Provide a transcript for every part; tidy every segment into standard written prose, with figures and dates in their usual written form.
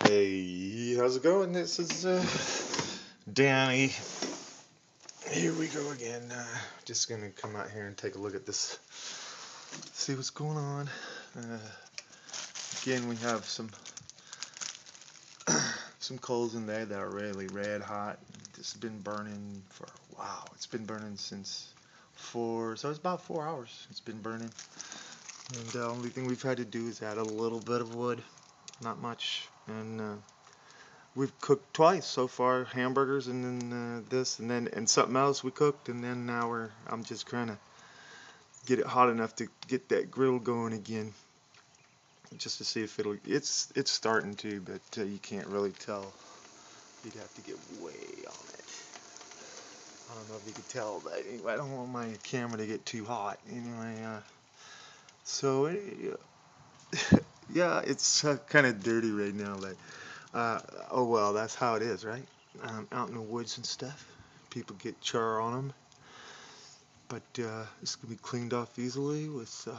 Hey, how's it going? This is Danny. Here we go again. Just gonna come out here and take a look at this, see what's going on. Again, we have some coals in there that are really red hot. This has been burning for wow. It's been burning since so it's about 4 hours. It's been burning, and the only thing we've had to do is add a little bit of wood, not much, and we've cooked twice so far, hamburgers and then this and something else we cooked, and then now I'm just trying to get it hot enough to get that grill going again, just to see if it's starting to, but you can't really tell. You'd have to get way on it. I don't know if you can tell, but anyway, I don't want my camera to get too hot. Anyway, so yeah, it's kind of dirty right now, but oh well, that's how it is, right? Out in the woods and stuff, people get char on them, but this can be cleaned off easily with a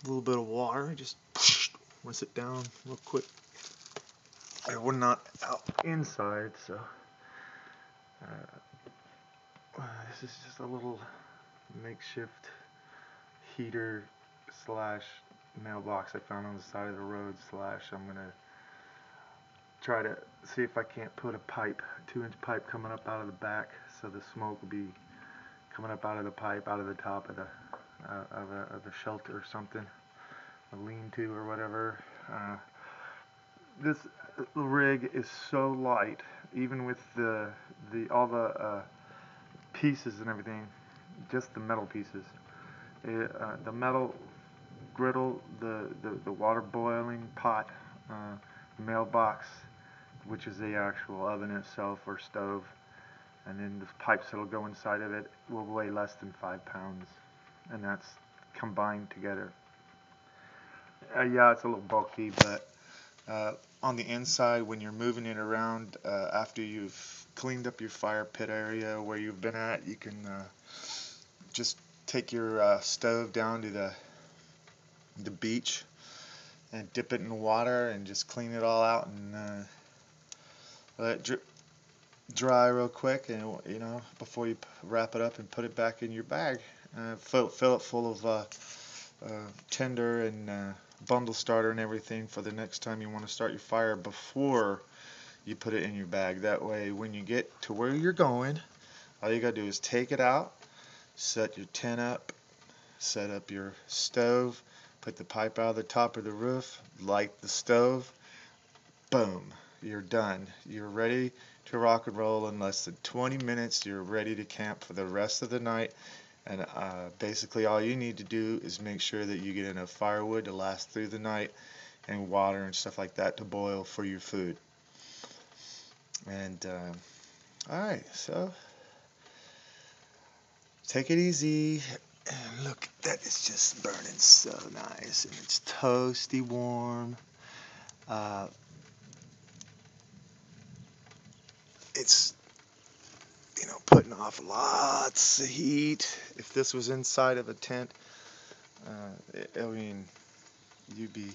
little bit of water. Just rinse it down real quick. We're not out inside, so this is just a little makeshift heater slash mailbox I found on the side of the road slash I'm gonna try to see if I can't put a 2-inch pipe coming up out of the back, so the smoke will be coming up out of the pipe, out of the top of the shelter or something, a lean-to or whatever. This rig is so light, even with all the pieces and everything, just the metal pieces. The metal griddle, the water boiling pot, mailbox, which is the actual oven itself or stove, and then the pipes that'll go inside of it will weigh less than 5 pounds, and that's combined together. Yeah, it's a little bulky, but on the inside, when you're moving it around after you've cleaned up your fire pit area where you've been at, you can just take your stove down to the beach and dip it in water and just clean it all out and let it dry real quick, and before you wrap it up and put it back in your bag. Fill it full of tinder and bundle starter and everything for the next time you want to start your fire before you put it in your bag. That way, when you get to where you're going, all you gotta do is take it out, set your tent up, set up your stove, put the pipe out of the top of the roof, light the stove, boom, you're done. You're ready to rock and roll. In less than 20 minutes, you're ready to camp for the rest of the night. And basically all you need to do is make sure that you get enough firewood to last through the night and water and stuff like that to boil for your food. And alright, so take it easy. And look, that is just burning so nice, and it's toasty warm. It's putting off lots of heat. If this was inside of a tent, I mean, you'd be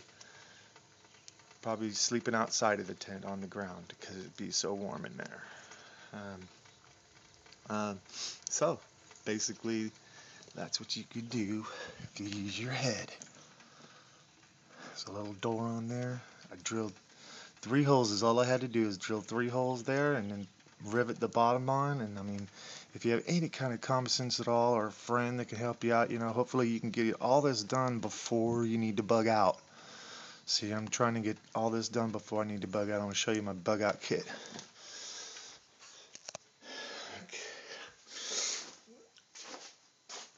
probably sleeping outside of the tent on the ground because it'd be so warm in there. So basically, that's what you could do if you use your head. There's a little door on there. I drilled 3 holes. Is all I had to do is drill 3 holes there and then rivet the bottom on. And I mean, if you have any kind of common sense at all, or a friend that can help you out, hopefully you can get all this done before you need to bug out. See, I'm trying to get all this done before I need to bug out. I'm going to show you my bug out kit. Okay.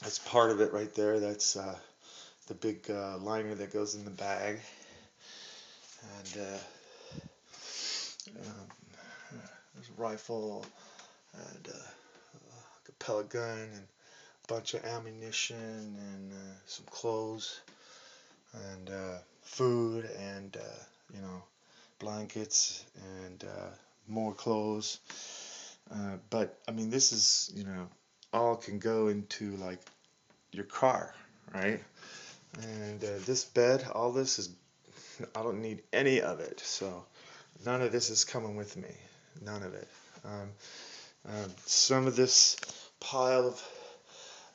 That's part of it right there. That's the big liner that goes in the bag. And there's a rifle and a pellet gun and a bunch of ammunition and some clothes and food and blankets and more clothes. But I mean, this is all can go into like your car, right? And this bed, all this is I don't need any of it. So none of this is coming with me. None of it. Some of this pile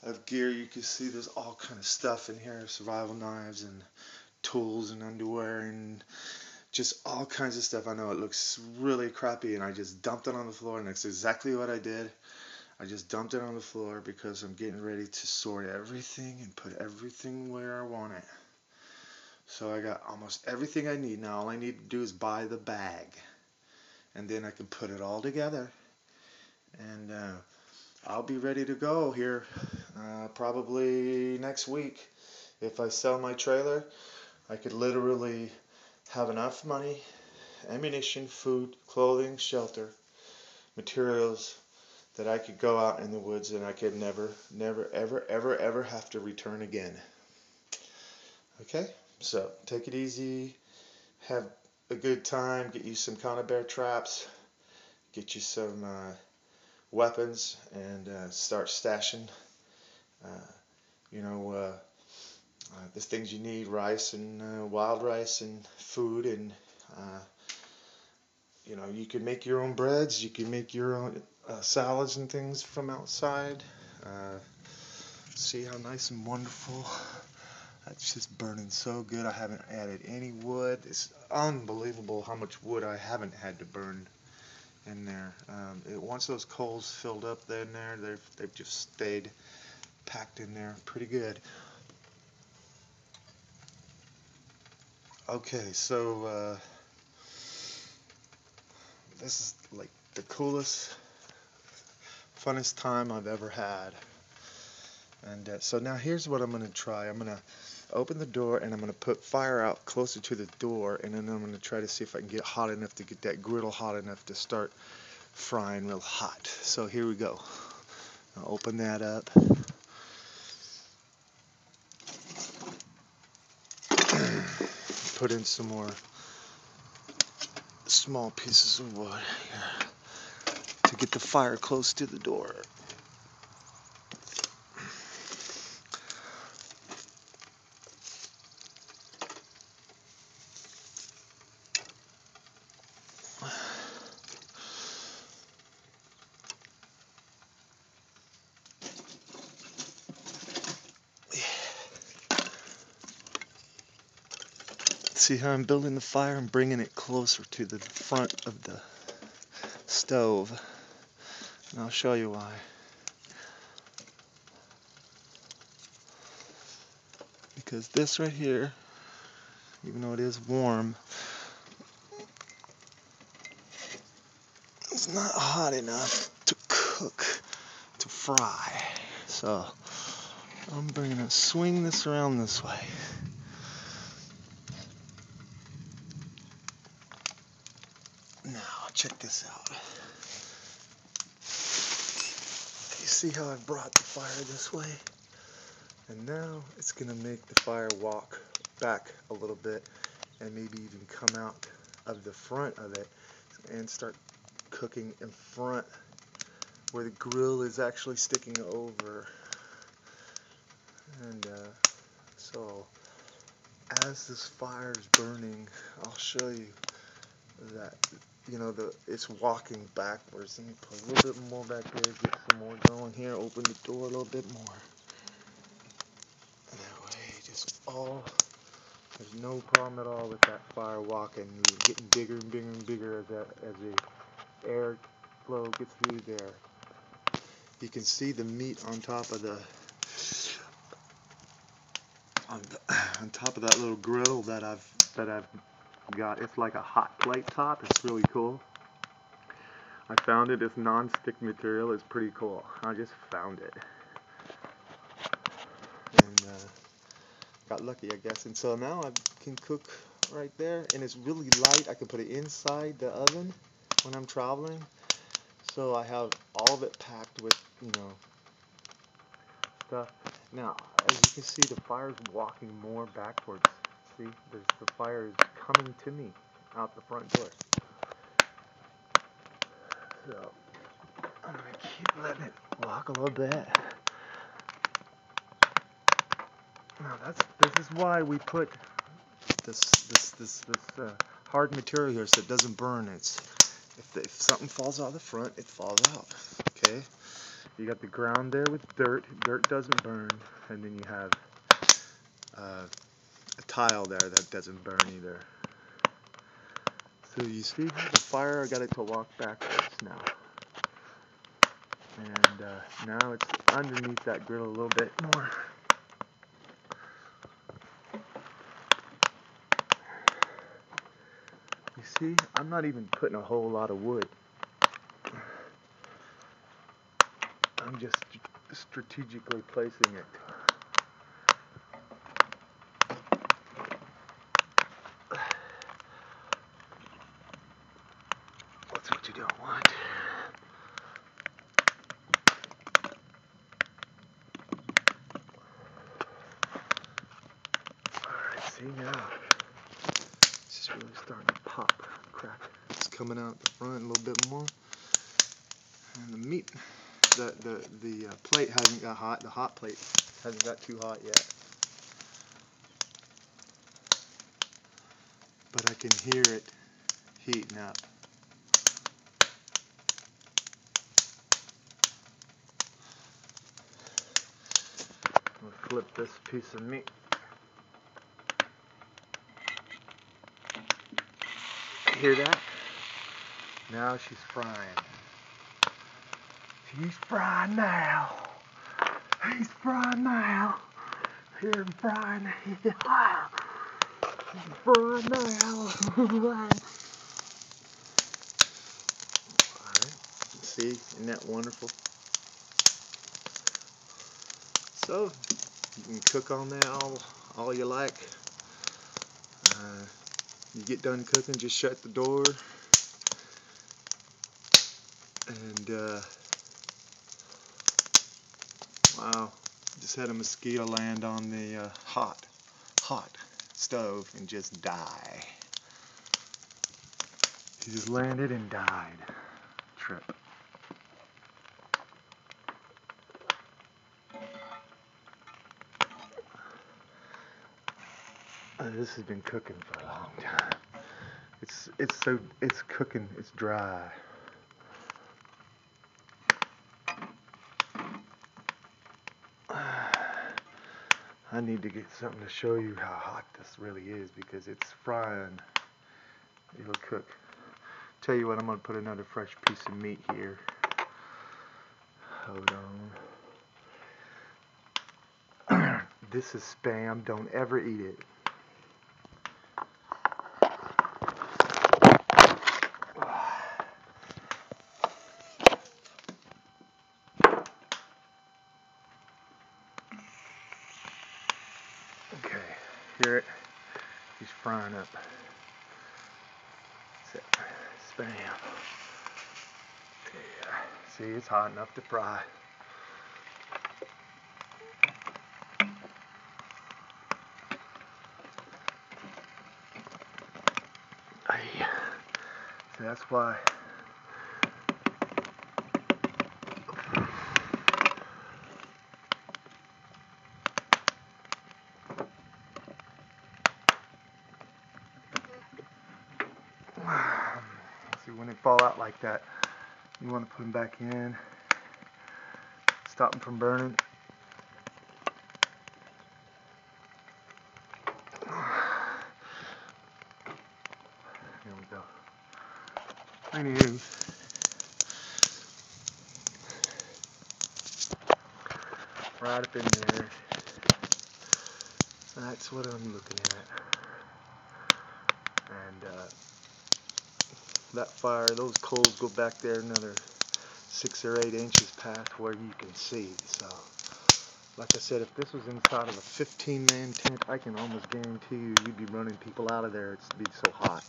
of gear, you can see there's all kind of stuff in here, survival knives and tools and underwear and just all kinds of stuff. I know it looks really crappy, and I just dumped it on the floor, and that's exactly what I did. I just dumped it on the floor because I'm getting ready to sort everything and put everything where I want it. So I got almost everything I need now. All I need to do is buy the bag, and then I can put it all together, and I'll be ready to go here probably next week. If I sell my trailer, I could literally have enough money, ammunition, food, clothing, shelter, materials, that I could go out in the woods and I could never, ever, ever have to return again. Okay? So take it easy, have a good time, get you some conibear bear traps, get you some weapons, and start stashing the things you need: rice and wild rice and food, and you can make your own breads, you can make your own salads and things from outside. See how nice and wonderful. That's just burning so good. I haven't added any wood. It's unbelievable how much wood I haven't had to burn in there. Once those coals filled up in there, they've just stayed packed in there pretty good. Okay, so this is like the coolest, funnest time I've ever had. And so now here's what I'm going to try. I'm going to open the door, and I'm going to put fire out closer to the door, and then I'm going to try to see if I can get hot enough to get that griddle hot enough to start frying real hot. So here we go. I'll open that up. Put in some more small pieces of wood here to get the fire close to the door. See how I'm building the fire? I'm bringing it closer to the front of the stove. And I'll show you why. Because this right here, even though it is warm, it's not hot enough to cook, to fry. So I'm going to swing this around this way. Now, check this out. You see how I brought the fire this way? And now it's going to make the fire walk back a little bit and maybe even come out of the front of it and start cooking in front where the grill is actually sticking over. And so as this fire is burning, I'll show you that it's walking backwards. Let me put a little bit more back there, get some more going here, open the door a little bit more. That way, there's no problem at all with that fire walking, getting bigger and bigger and bigger as the air flow gets through there. You can see the meat on top of on top of that little grill that I've got. It's like a hot plate top. It's really cool. I found it. It's non-stick material. It's pretty cool. I just found it and got lucky, I guess. And so now I can cook right there, and it's really light. I can put it inside the oven when I'm traveling. So I have all of it packed with stuff. Now, as you can see, the fire's walking more backwards. See, the fire is coming to me out the front door. So I'm gonna keep letting it walk a little bit. Now this is why we put this hard material here so it doesn't burn. If something falls out of the front, it falls out. Okay. You got the ground there with dirt. Dirt doesn't burn, and then you have a tile there that doesn't burn either. So you see the fire, I got it to walk backwards now. And now it's underneath that grill a little bit more. You see, I'm not even putting a whole lot of wood. I'm just strategically placing it. That's what you don't want. Alright, see now. It's just really starting to pop, crack. It's coming out the front a little bit more. And the meat, the plate hasn't got hot. The hot plate hasn't got too hot yet. But I can hear it heating up. We'll flip this piece of meat. Hear that? Now she's frying. She's frying now. He's frying now. Hear him frying. He's frying now. Alright. See, isn't that wonderful? So, you can cook on that all you like. You get done cooking, just shut the door. And wow, just had a mosquito land on the hot stove and just die. He just landed and died. Trip. This has been cooking for a long time. It's cooking. It's dry. I need to get something to show you how hot this really is because it's frying. It'll cook. Tell you what, I'm gonna put another fresh piece of meat here. Hold on. This is spam. Don't ever eat it. Okay, hear it? He's frying up. That's it. Spam. Yeah. See, it's hot enough to fry. So that's why. See, when they fall out like that, you want to put them back in, stop them from burning. There we go. Anywho, right up in there. That's what I'm looking at. And that fire, those coals go back there another 6 or 8 inches past where you can see. So, like I said, if this was inside of a 15-man tent, I can almost guarantee you, you'd be running people out of there. It'd be so hot.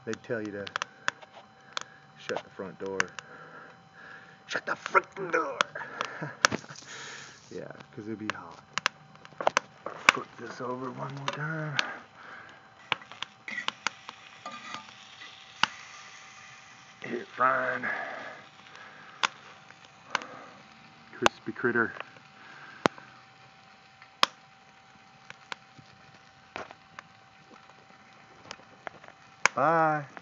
They'd tell you to shut the front door. Shut the freaking door! Yeah, because it'd be hot. Flip this over one more time. Get it frying. Crispy critter. Bye.